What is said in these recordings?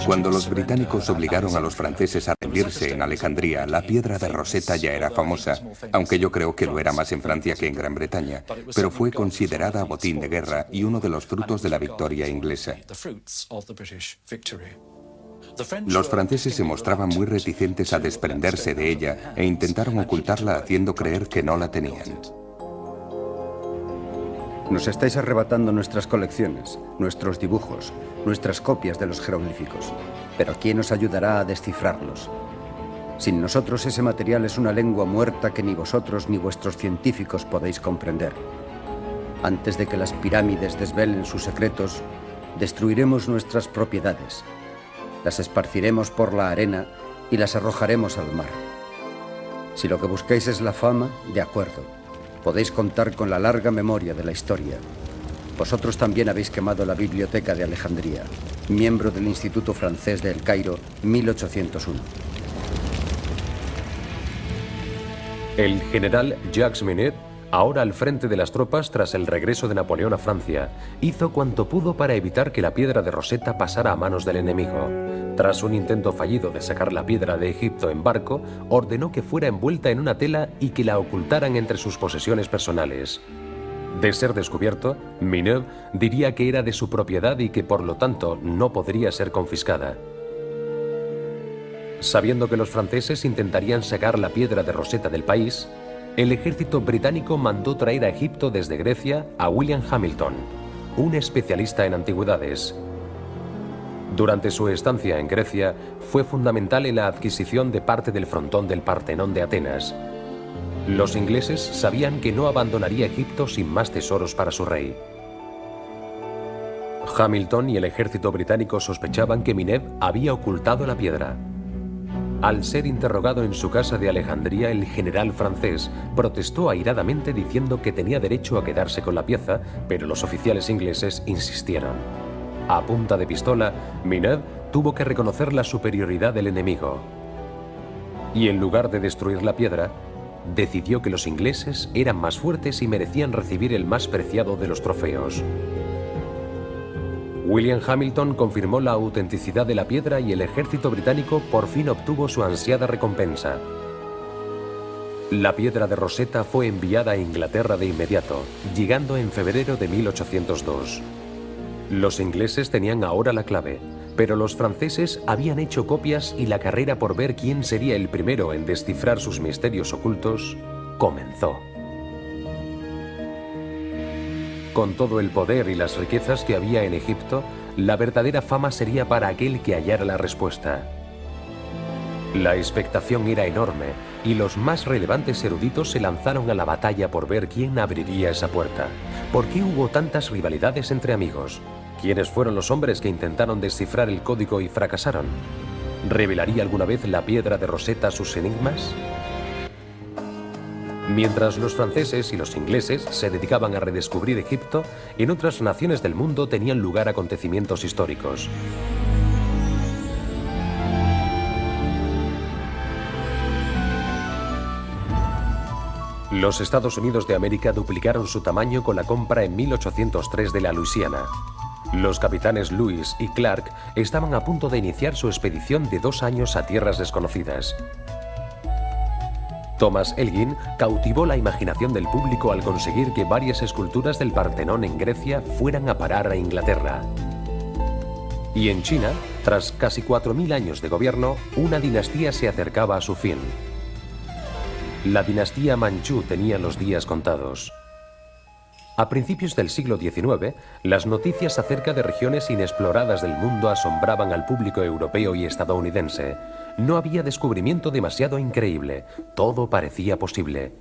Cuando los británicos obligaron a los franceses a rendirse en Alejandría, la piedra de Rosetta ya era famosa, aunque yo creo que lo era más en Francia que en Gran Bretaña, pero fue considerada botín de guerra y uno de los frutos de la victoria inglesa. Los franceses se mostraban muy reticentes a desprenderse de ella e intentaron ocultarla haciendo creer que no la tenían. Nos estáis arrebatando nuestras colecciones, nuestros dibujos, nuestras copias de los jeroglíficos. Pero ¿quién os ayudará a descifrarlos? Sin nosotros ese material es una lengua muerta que ni vosotros ni vuestros científicos podéis comprender. Antes de que las pirámides desvelen sus secretos, destruiremos nuestras propiedades. Las esparciremos por la arena y las arrojaremos al mar. Si lo que buscáis es la fama, de acuerdo. Podéis contar con la larga memoria de la historia. Vosotros también habéis quemado la Biblioteca de Alejandría, miembro del Instituto Francés de El Cairo, 1801. El general Jacques Minette, ahora al frente de las tropas tras el regreso de Napoleón a Francia, hizo cuanto pudo para evitar que la piedra de Rosetta pasara a manos del enemigo. Tras un intento fallido de sacar la piedra de Egipto en barco, ordenó que fuera envuelta en una tela y que la ocultaran entre sus posesiones personales. De ser descubierto, Minette diría que era de su propiedad y que por lo tanto no podría ser confiscada. Sabiendo que los franceses intentarían sacar la piedra de Rosetta del país, el ejército británico mandó traer a Egipto desde Grecia a William Hamilton, un especialista en antigüedades. Durante su estancia en Grecia, fue fundamental en la adquisición de parte del frontón del Partenón de Atenas. Los ingleses sabían que no abandonaría Egipto sin más tesoros para su rey. Hamilton y el ejército británico sospechaban que Minette había ocultado la piedra. Al ser interrogado en su casa de Alejandría, el general francés protestó airadamente diciendo que tenía derecho a quedarse con la pieza, pero los oficiales ingleses insistieron. A punta de pistola, Minette tuvo que reconocer la superioridad del enemigo. Y en lugar de destruir la piedra, decidió que los ingleses eran más fuertes y merecían recibir el más preciado de los trofeos. William Hamilton confirmó la autenticidad de la piedra y el ejército británico por fin obtuvo su ansiada recompensa. La piedra de Rosetta fue enviada a Inglaterra de inmediato, llegando en febrero de 1802. Los ingleses tenían ahora la clave, pero los franceses habían hecho copias y la carrera por ver quién sería el primero en descifrar sus misterios ocultos comenzó. Con todo el poder y las riquezas que había en Egipto, la verdadera fama sería para aquel que hallara la respuesta. La expectación era enorme y los más relevantes eruditos se lanzaron a la batalla por ver quién abriría esa puerta. ¿Por qué hubo tantas rivalidades entre amigos? ¿Quiénes fueron los hombres que intentaron descifrar el código y fracasaron? ¿Revelaría alguna vez la piedra de Rosetta sus enigmas? Mientras los franceses y los ingleses se dedicaban a redescubrir Egipto, en otras naciones del mundo tenían lugar acontecimientos históricos. Los Estados Unidos de América duplicaron su tamaño con la compra en 1803 de la Luisiana. Los capitanes Lewis y Clark estaban a punto de iniciar su expedición de 2 años a tierras desconocidas. Thomas Elgin cautivó la imaginación del público al conseguir que varias esculturas del Partenón en Grecia fueran a parar a Inglaterra. Y en China, tras casi 4000 años de gobierno, una dinastía se acercaba a su fin. La dinastía Manchú tenía los días contados. A principios del siglo XIX, las noticias acerca de regiones inexploradas del mundo asombraban al público europeo y estadounidense. No había descubrimiento demasiado increíble, todo parecía posible.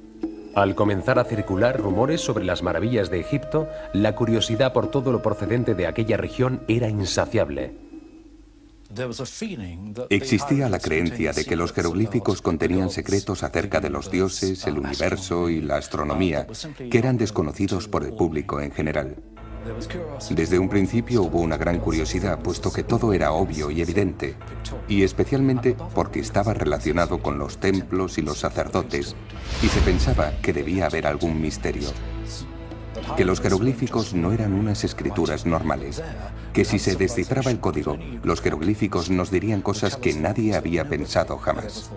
Al comenzar a circular rumores sobre las maravillas de Egipto, la curiosidad por todo lo procedente de aquella región era insaciable. Existía la creencia de que los jeroglíficos contenían secretos acerca de los dioses, el universo y la astronomía, que eran desconocidos por el público en general. Desde un principio hubo una gran curiosidad, puesto que todo era obvio y evidente, y especialmente porque estaba relacionado con los templos y los sacerdotes, y se pensaba que debía haber algún misterio. que los jeroglíficos no eran unas escrituras normales, que si se descifraba el código, los jeroglíficos nos dirían cosas que nadie había pensado jamás.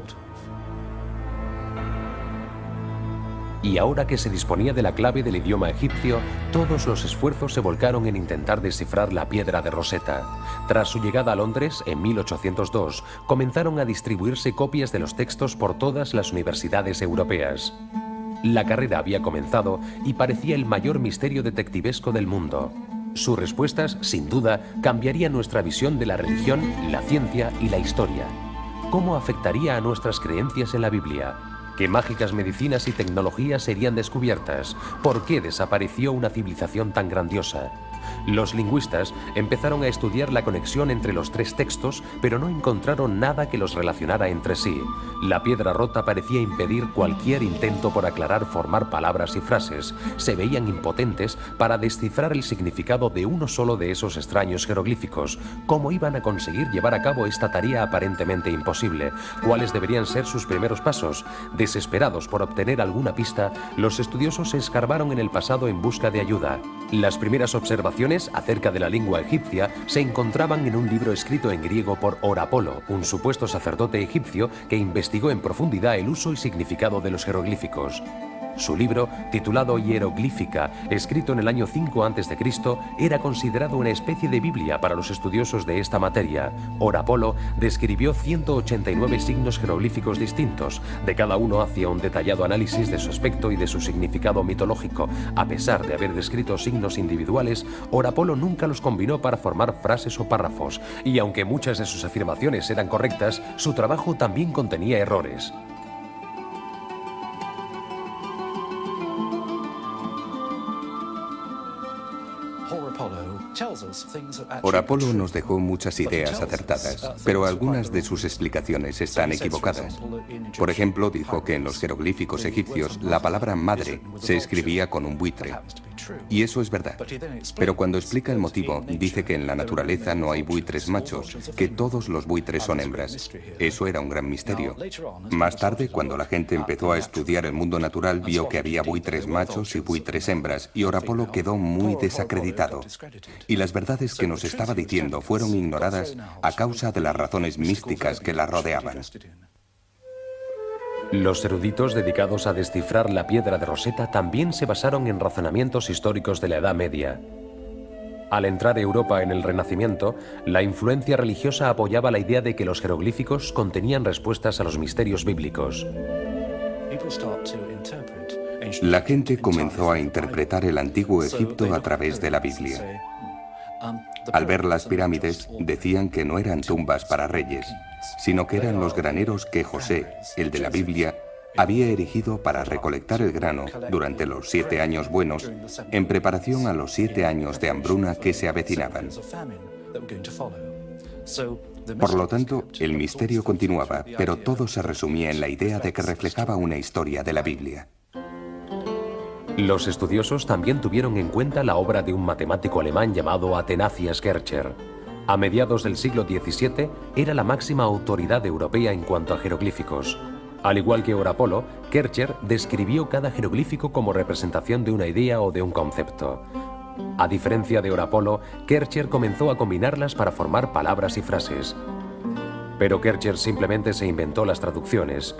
Y ahora que se disponía de la clave del idioma egipcio, todos los esfuerzos se volcaron en intentar descifrar la piedra de Rosetta. Tras su llegada a Londres, en 1802, comenzaron a distribuirse copias de los textos por todas las universidades europeas. La carrera había comenzado y parecía el mayor misterio detectivesco del mundo. Sus respuestas, sin duda, cambiarían nuestra visión de la religión, la ciencia y la historia. ¿Cómo afectaría a nuestras creencias en la Biblia? ¿Qué mágicas medicinas y tecnologías serían descubiertas? ¿Por qué desapareció una civilización tan grandiosa? Los lingüistas empezaron a estudiar la conexión entre los tres textos, pero no encontraron nada que los relacionara entre sí. La piedra rota parecía impedir cualquier intento por aclarar, formar palabras y frases. Se veían impotentes para descifrar el significado de uno solo de esos extraños jeroglíficos. ¿Cómo iban a conseguir llevar a cabo esta tarea aparentemente imposible? ¿Cuáles deberían ser sus primeros pasos? Desesperados por obtener alguna pista, los estudiosos se escarbaron en el pasado en busca de ayuda. Las primeras observaciones acerca de la lengua egipcia se encontraban en un libro escrito en griego por Orapolo, un supuesto sacerdote egipcio que investigó en profundidad el uso y significado de los jeroglíficos. Su libro, titulado Hieroglífica, escrito en el año 5 a.C., era considerado una especie de Biblia para los estudiosos de esta materia. Orapolo describió 189 signos jeroglíficos distintos. De cada uno hacía un detallado análisis de su aspecto y de su significado mitológico. A pesar de haber descrito signos individuales, Orapolo nunca los combinó para formar frases o párrafos. Y aunque muchas de sus afirmaciones eran correctas, su trabajo también contenía errores. Orapolo nos dejó muchas ideas acertadas, pero algunas de sus explicaciones están equivocadas. Por ejemplo, dijo que en los jeroglíficos egipcios la palabra madre se escribía con un buitre. Y eso es verdad. Pero cuando explica el motivo, dice que en la naturaleza no hay buitres machos, que todos los buitres son hembras. Eso era un gran misterio. Más tarde, cuando la gente empezó a estudiar el mundo natural, vio que había buitres machos y buitres hembras, y Orapolo quedó muy desacreditado. Y las verdades que nos estaba diciendo fueron ignoradas a causa de las razones místicas que la rodeaban. Los eruditos dedicados a descifrar la piedra de Rosetta también se basaron en razonamientos históricos de la Edad Media. Al entrar Europa en el Renacimiento, la influencia religiosa apoyaba la idea de que los jeroglíficos contenían respuestas a los misterios bíblicos. La gente comenzó a interpretar el antiguo Egipto a través de la Biblia. Al ver las pirámides, decían que no eran tumbas para reyes, sino que eran los graneros que José, el de la Biblia, había erigido para recolectar el grano durante los 7 años buenos, en preparación a los 7 años de hambruna que se avecinaban. Por lo tanto, el misterio continuaba, pero todo se resumía en la idea de que reflejaba una historia de la Biblia. Los estudiosos también tuvieron en cuenta la obra de un matemático alemán llamado Athanasius Kircher. A mediados del siglo XVII era la máxima autoridad europea en cuanto a jeroglíficos. Al igual que Orapolo, Kircher describió cada jeroglífico como representación de una idea o de un concepto. A diferencia de Orapolo, Kircher comenzó a combinarlas para formar palabras y frases. Pero Kircher simplemente se inventó las traducciones.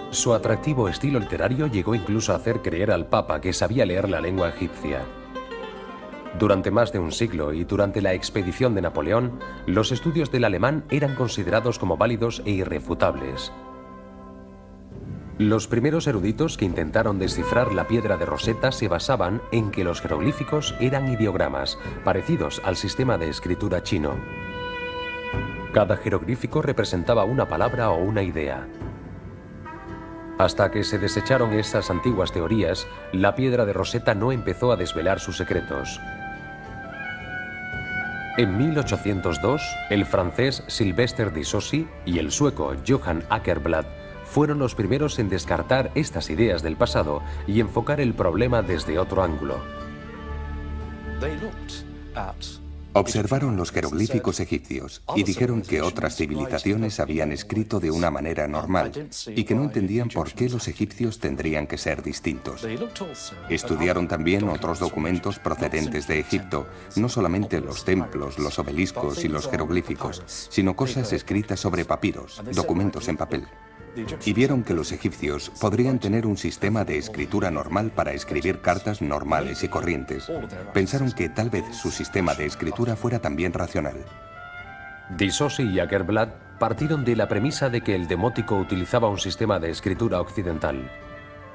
Su atractivo estilo literario llegó incluso a hacer creer al Papa que sabía leer la lengua egipcia. Durante más de un siglo y durante la expedición de Napoleón, los estudios del alemán eran considerados como válidos e irrefutables. Los primeros eruditos que intentaron descifrar la piedra de Rosetta se basaban en que los jeroglíficos eran ideogramas, parecidos al sistema de escritura chino. Cada jeroglífico representaba una palabra o una idea. Hasta que se desecharon estas antiguas teorías, la piedra de Rosetta no empezó a desvelar sus secretos. En 1802, el francés Sylvester de Saussure y el sueco Johan Åkerblad fueron los primeros en descartar estas ideas del pasado y enfocar el problema desde otro ángulo. Observaron los jeroglíficos egipcios y dijeron que otras civilizaciones habían escrito de una manera normal y que no entendían por qué los egipcios tendrían que ser distintos. Estudiaron también otros documentos procedentes de Egipto, no solamente los templos, los obeliscos y los jeroglíficos, sino cosas escritas sobre papiros, documentos en papel. Y vieron que los egipcios podrían tener un sistema de escritura normal para escribir cartas normales y corrientes. Pensaron que tal vez su sistema de escritura fuera también racional. Disosi y Åkerblad partieron de la premisa de que el demótico utilizaba un sistema de escritura occidental.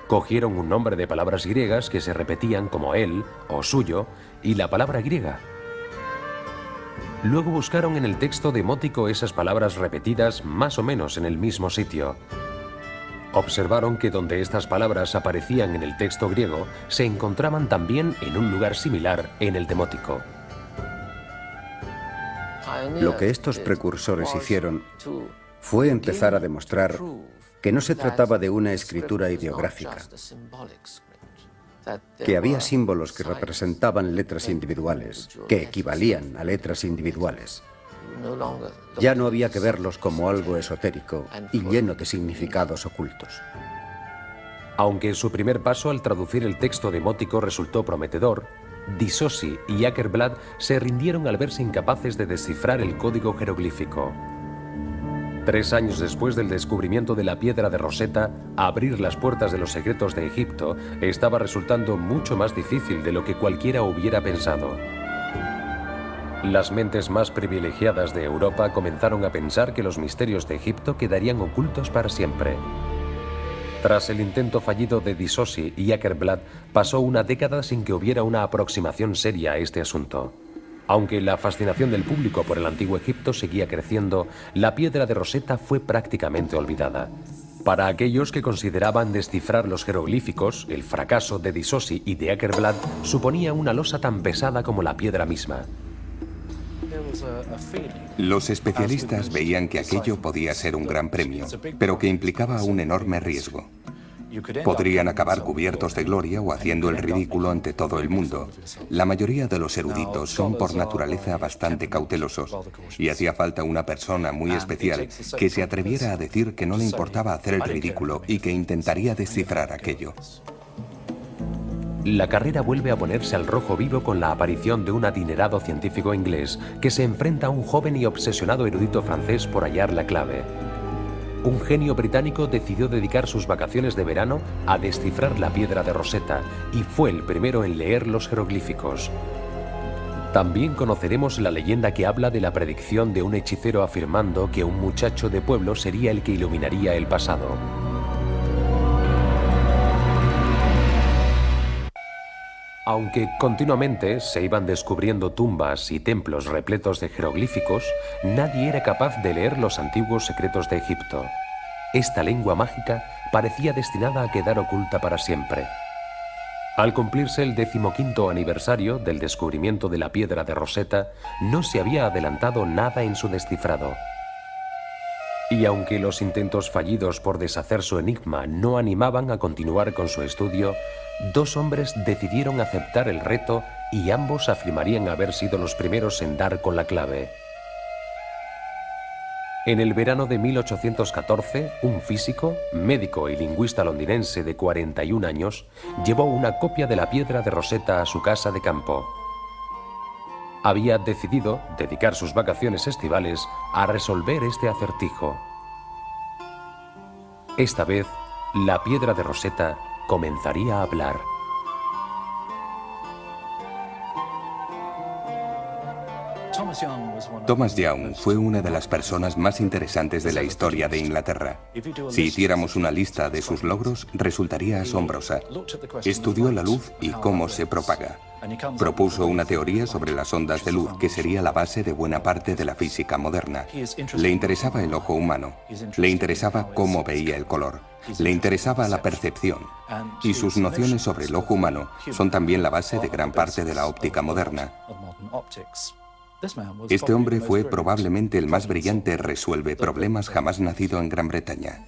Cogieron un nombre de palabras griegas que se repetían como él o suyo y la palabra griega. Luego buscaron en el texto demótico esas palabras repetidas más o menos en el mismo sitio. Observaron que donde estas palabras aparecían en el texto griego, se encontraban también en un lugar similar en el demótico. Lo que estos precursores hicieron fue empezar a demostrar que no se trataba de una escritura ideográfica, que había símbolos que representaban letras individuales, que equivalían a letras individuales. Ya no había que verlos como algo esotérico y lleno de significados ocultos. Aunque su primer paso al traducir el texto demótico resultó prometedor, Disosi y Åkerblad se rindieron al verse incapaces de descifrar el código jeroglífico. 3 años después del descubrimiento de la piedra de Rosetta, abrir las puertas de los secretos de Egipto estaba resultando mucho más difícil de lo que cualquiera hubiera pensado. Las mentes más privilegiadas de Europa comenzaron a pensar que los misterios de Egipto quedarían ocultos para siempre. Tras el intento fallido de Disosi y Åkerblad, pasó una década sin que hubiera una aproximación seria a este asunto. Aunque la fascinación del público por el antiguo Egipto seguía creciendo, la piedra de Rosetta fue prácticamente olvidada. Para aquellos que consideraban descifrar los jeroglíficos, el fracaso de Disosi y de Åkerblad suponía una losa tan pesada como la piedra misma. Los especialistas veían que aquello podía ser un gran premio, pero que implicaba un enorme riesgo. Podrían acabar cubiertos de gloria o haciendo el ridículo ante todo el mundo. La mayoría de los eruditos son por naturaleza bastante cautelosos, y hacía falta una persona muy especial que se atreviera a decir que no le importaba hacer el ridículo y que intentaría descifrar aquello. La carrera vuelve a ponerse al rojo vivo con la aparición de un adinerado científico inglés que se enfrenta a un joven y obsesionado erudito francés por hallar la clave. Un genio británico decidió dedicar sus vacaciones de verano a descifrar la piedra de Rosetta y fue el primero en leer los jeroglíficos. También conoceremos la leyenda que habla de la predicción de un hechicero afirmando que un muchacho de pueblo sería el que iluminaría el pasado. Aunque continuamente se iban descubriendo tumbas y templos repletos de jeroglíficos, nadie era capaz de leer los antiguos secretos de Egipto. Esta lengua mágica parecía destinada a quedar oculta para siempre. Al cumplirse el 15º aniversario del descubrimiento de la piedra de Rosetta, no se había adelantado nada en su descifrado. Y aunque los intentos fallidos por deshacer su enigma no animaban a continuar con su estudio, 2 hombres decidieron aceptar el reto y ambos afirmarían haber sido los primeros en dar con la clave. En el verano de 1814, un físico, médico y lingüista londinense de 41 años llevó una copia de la piedra de Rosetta a su casa de campo. Había decidido dedicar sus vacaciones estivales a resolver este acertijo. Esta vez, la piedra de Rosetta comenzaría a hablar. Thomas Young fue una de las personas más interesantes de la historia de Inglaterra. Si hiciéramos una lista de sus logros, resultaría asombrosa. Estudió la luz y cómo se propaga. Propuso una teoría sobre las ondas de luz que sería la base de buena parte de la física moderna. Le interesaba el ojo humano. Le interesaba cómo veía el color. Le interesaba la percepción. Y sus nociones sobre el ojo humano son también la base de gran parte de la óptica moderna. Este hombre fue probablemente el más brillante resuelve problemas jamás nacido en Gran Bretaña.